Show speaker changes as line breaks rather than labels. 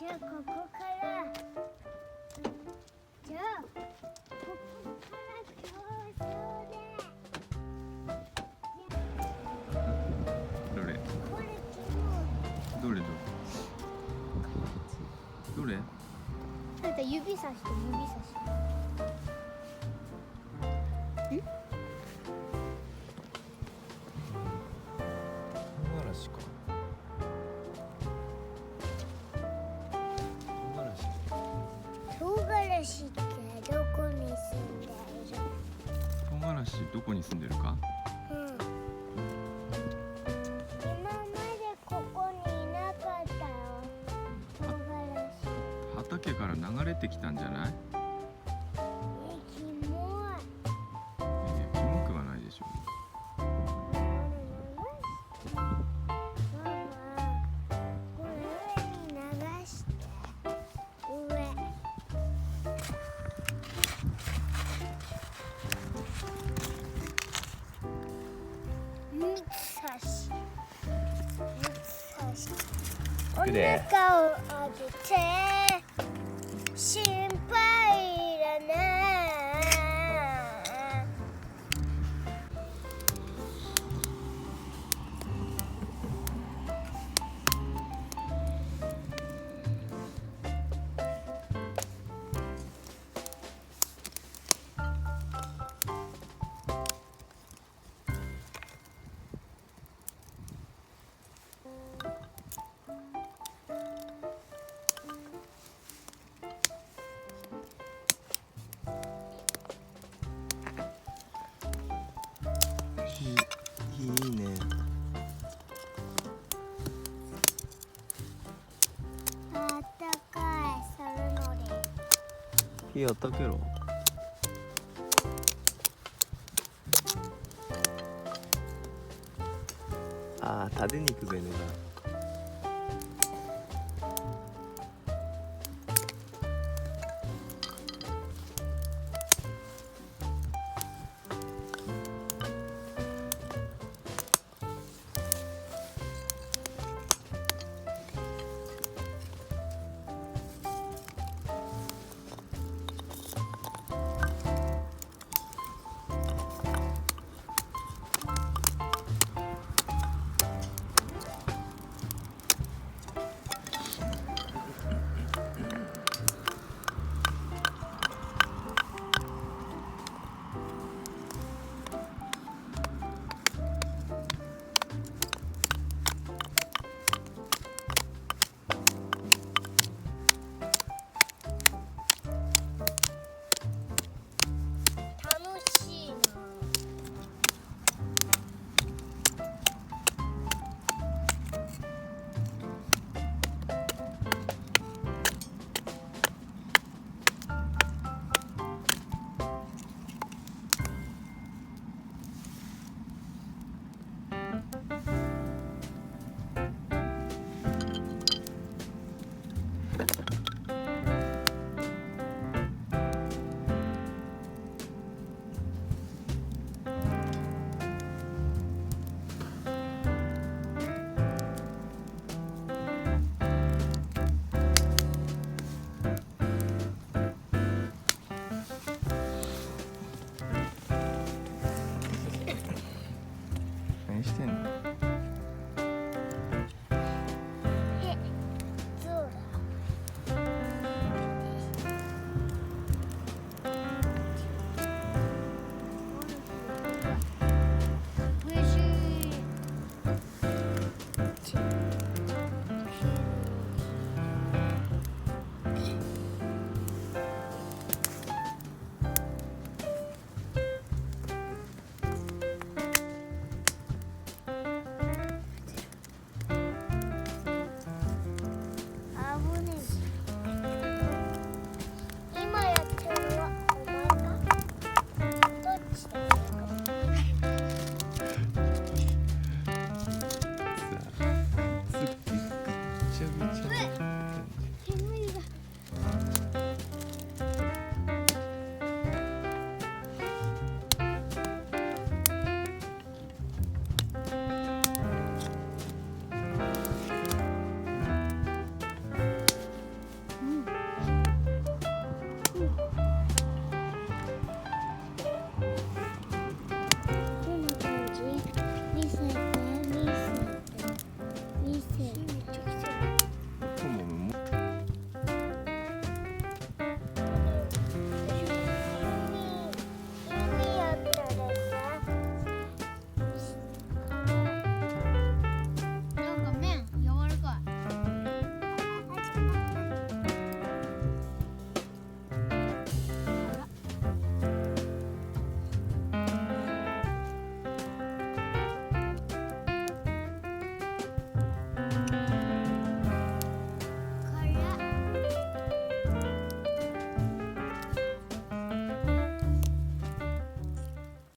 じゃあここからじゃあここから競争で
どれ
これキモ
どれどれ
あんた指さして指さして
唐辛子か
唐辛子ってどこに住んでいる？
唐辛子どこに住んでるか
今までここにいなかったよ。唐辛子。
畑から流れてきたんじゃない？
キモい。
キモくはないでしょ
ママ、これ上に流して。上。三つ差し。お腹を上げて。心配いらない。
いいね
あったかいサルノリ。
火あったけろあー、タデ肉べねだ